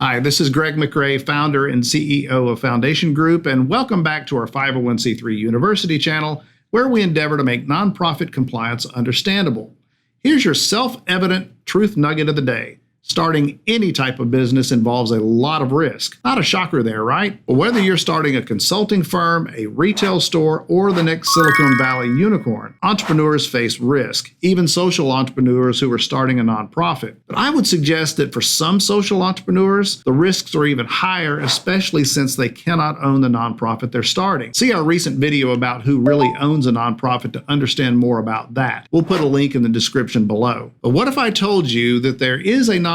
Hi, this is Greg McRae, founder and CEO of Foundation Group, and welcome back to our 501c3 University channel, where we endeavor to make nonprofit compliance understandable. Here's your self-evident truth nugget of the day. Starting any type of business involves a lot of risk. Not a shocker there, right? But whether you're starting a consulting firm, a retail store, or the next Silicon Valley unicorn, entrepreneurs face risk, even social entrepreneurs who are starting a nonprofit. But I would suggest that for some social entrepreneurs, the risks are even higher, especially since they cannot own the nonprofit they're starting. See our recent video about who really owns a nonprofit to understand more about that. We'll put a link in the description below. But what if I told you that there is a nonprofit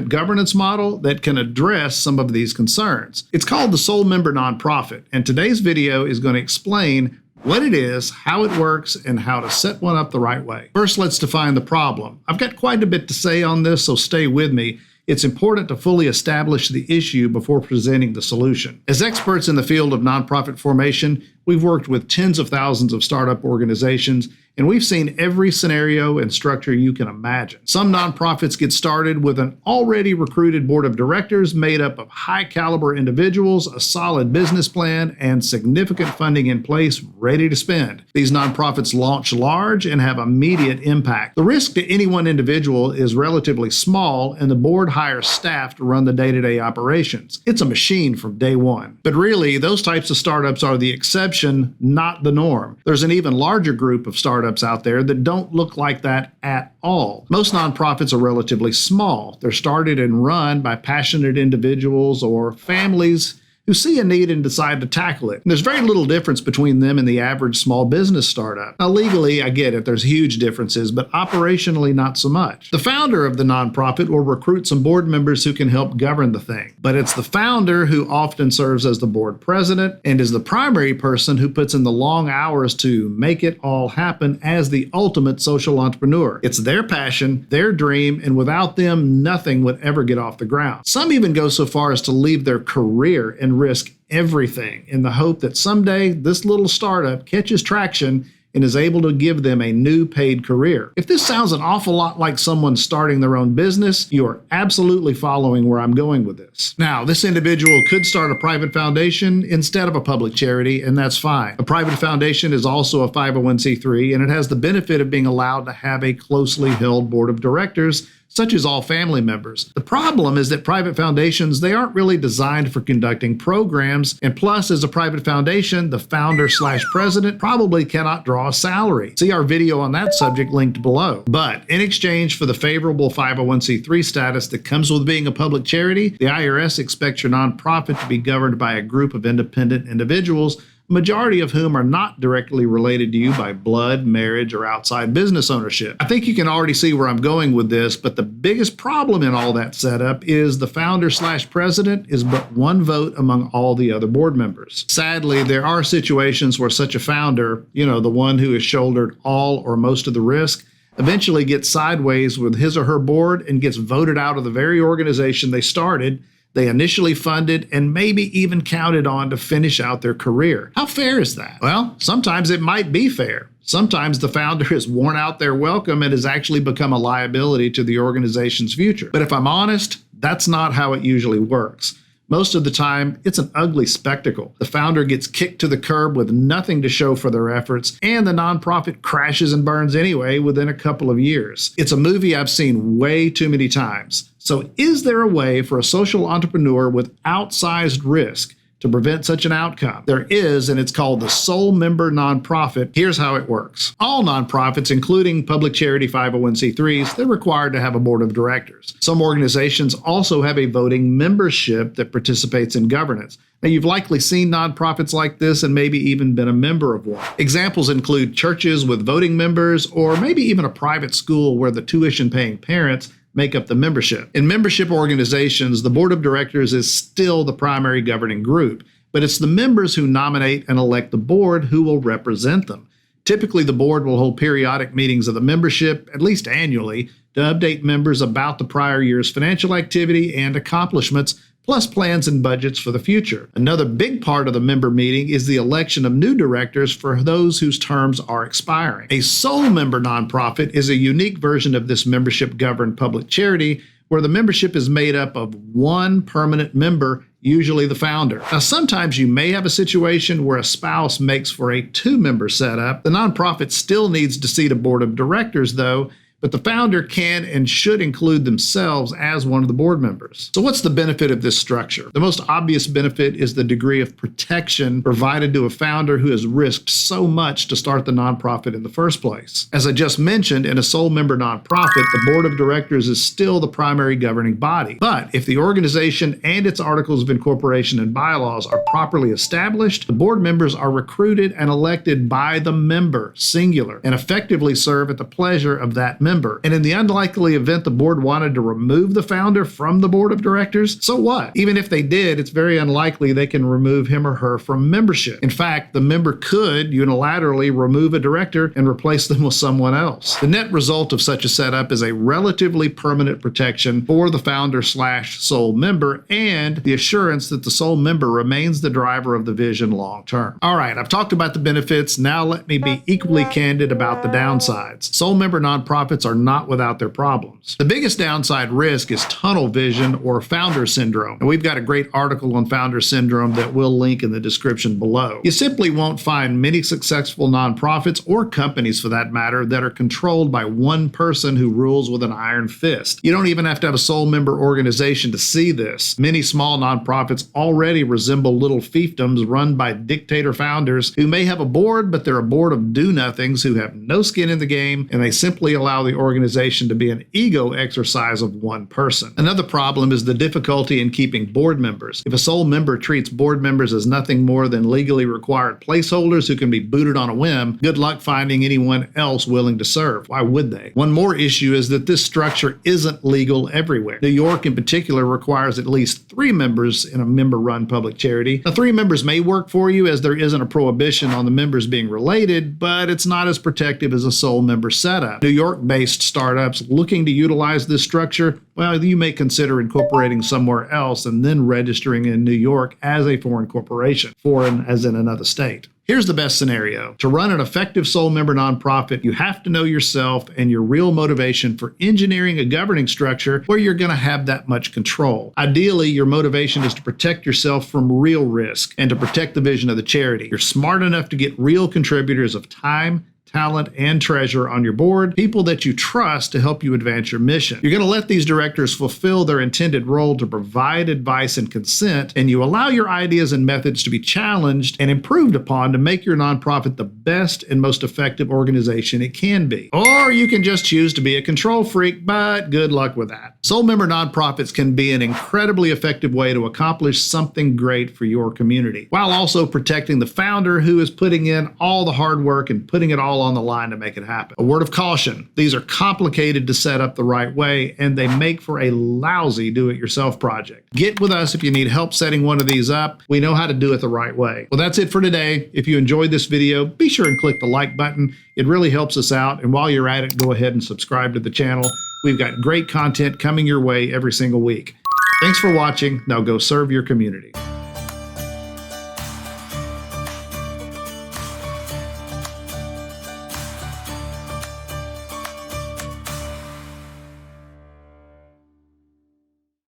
governance model that can address some of these concerns? It's called the Sole Member Nonprofit, and today's video is going to explain what it is, how it works, and how to set one up the right way. First, let's define the problem. I've got quite a bit to say on this, so stay with me. It's important to fully establish the issue before presenting the solution. As experts in the field of nonprofit formation, we've worked with tens of thousands of startup organizations, and we've seen every scenario and structure you can imagine. Some nonprofits get started with an already recruited board of directors made up of high-caliber individuals, a solid business plan, and significant funding in place ready to spend. These nonprofits launch large and have immediate impact. The risk to any one individual is relatively small, and the board hires staff to run the day-to-day operations. It's a machine from day one. But really, those types of startups are the exception, not the norm. There's an even larger group of startups out there that don't look like that at all. Most nonprofits are relatively small. They're started and run by passionate individuals or families who see a need and decide to tackle it. And there's very little difference between them and the average small business startup. Now, legally, I get it, there's huge differences, but operationally, not so much. The founder of the nonprofit will recruit some board members who can help govern the thing. But it's the founder who often serves as the board president and is the primary person who puts in the long hours to make it all happen as the ultimate social entrepreneur. It's their passion, their dream, and without them, nothing would ever get off the ground. Some even go so far as to leave their career and risk everything in the hope that someday this little startup catches traction and is able to give them a new paid career. If this sounds an awful lot like someone starting their own business, you are absolutely following where I'm going with this. Now, this individual could start a private foundation instead of a public charity, and that's fine. A private foundation is also a 501c3, and it has the benefit of being allowed to have a closely held board of directors, such as all family members. The problem is that private foundations, they aren't really designed for conducting programs, and plus, as a private foundation, the founder/president probably cannot draw a salary. See our video on that subject linked below. But in exchange for the favorable 501c3 status that comes with being a public charity, the IRS expects your nonprofit to be governed by a group of independent individuals, majority of whom are not directly related to you by blood, marriage, or outside business ownership. I think you can already see where I'm going with this, but the biggest problem in all that setup is the founder/president is but one vote among all the other board members. Sadly, there are situations where such a founder, the one who has shouldered all or most of the risk, eventually gets sideways with his or her board and gets voted out of the very organization they started, they initially funded, and maybe even counted on to finish out their career. How fair is that? Well, sometimes it might be fair. Sometimes the founder has worn out their welcome and has actually become a liability to the organization's future. But if I'm honest, that's not how it usually works. Most of the time, it's an ugly spectacle. The founder gets kicked to the curb with nothing to show for their efforts, and the nonprofit crashes and burns anyway within a couple of years. It's a movie I've seen way too many times. So is there a way for a social entrepreneur with outsized risk to prevent such an outcome? There is, and it's called the Sole Member Nonprofit. Here's how it works. All nonprofits, including public charity 501c3s, they're required to have a board of directors. Some organizations also have a voting membership that participates in governance. Now, you've likely seen nonprofits like this and maybe even been a member of one. Examples include churches with voting members, or maybe even a private school where the tuition-paying parents make up the membership. In membership organizations, the board of directors is still the primary governing group, but it's the members who nominate and elect the board who will represent them. Typically, the board will hold periodic meetings of the membership, at least annually, to update members about the prior year's financial activity and accomplishments, plus plans and budgets for the future. Another big part of the member meeting is the election of new directors for those whose terms are expiring. A sole member nonprofit is a unique version of this membership-governed public charity where the membership is made up of one permanent member, usually the founder. Now, sometimes you may have a situation where a spouse makes for a two-member setup. The nonprofit still needs to seat a board of directors, though, but the founder can and should include themselves as one of the board members. So what's the benefit of this structure? The most obvious benefit is the degree of protection provided to a founder who has risked so much to start the nonprofit in the first place. As I just mentioned, in a sole member nonprofit, the board of directors is still the primary governing body. But if the organization and its articles of incorporation and bylaws are properly established, the board members are recruited and elected by the member, singular, and effectively serve at the pleasure of that member. And in the unlikely event the board wanted to remove the founder from the board of directors, so what? Even if they did, it's very unlikely they can remove him or her from membership. In fact, the member could unilaterally remove a director and replace them with someone else. The net result of such a setup is a relatively permanent protection for the founder/sole member and the assurance that the sole member remains the driver of the vision long term. All right, I've talked about the benefits. Now let me be equally candid about the downsides. Sole member nonprofits are not without their problems. The biggest downside risk is tunnel vision or founder syndrome. And we've got a great article on founder syndrome that we'll link in the description below. You simply won't find many successful nonprofits or companies for that matter that are controlled by one person who rules with an iron fist. You don't even have to have a sole member organization to see this. Many small nonprofits already resemble little fiefdoms run by dictator founders who may have a board, but they're a board of do-nothings who have no skin in the game, and they simply allow the organization to be an ego exercise of one person. Another problem is the difficulty in keeping board members. If a sole member treats board members as nothing more than legally required placeholders who can be booted on a whim, good luck finding anyone else willing to serve. Why would they? One more issue is that this structure isn't legal everywhere. New York in particular requires at least 3 members in a member-run public charity. Now, 3 members may work for you as there isn't a prohibition on the members being related, but it's not as protective as a sole member setup. New York-based startups looking to utilize this structure, well, you may consider incorporating somewhere else and then registering in New York as a foreign corporation, foreign as in another state. Here's the best scenario. To run an effective sole member nonprofit, you have to know yourself and your real motivation for engineering a governing structure where you're going to have that much control. Ideally, your motivation is to protect yourself from real risk and to protect the vision of the charity. You're smart enough to get real contributors of time, talent, and treasure on your board, people that you trust to help you advance your mission. You're going to let these directors fulfill their intended role to provide advice and consent, and you allow your ideas and methods to be challenged and improved upon to make your nonprofit the best and most effective organization it can be. Or you can just choose to be a control freak, but good luck with that. Sole member nonprofits can be an incredibly effective way to accomplish something great for your community, while also protecting the founder who is putting in all the hard work and putting it all on the line to make it happen. A word of caution, these are complicated to set up the right way, and they make for a lousy do-it-yourself project. Get with us if you need help setting one of these up. We know how to do it the right way. Well, that's it for today. If you enjoyed this video, be sure and click the like button. It really helps us out, and while you're at it, go ahead and subscribe to the channel. We've got great content coming your way every single week. Thanks for watching. Now go serve your community.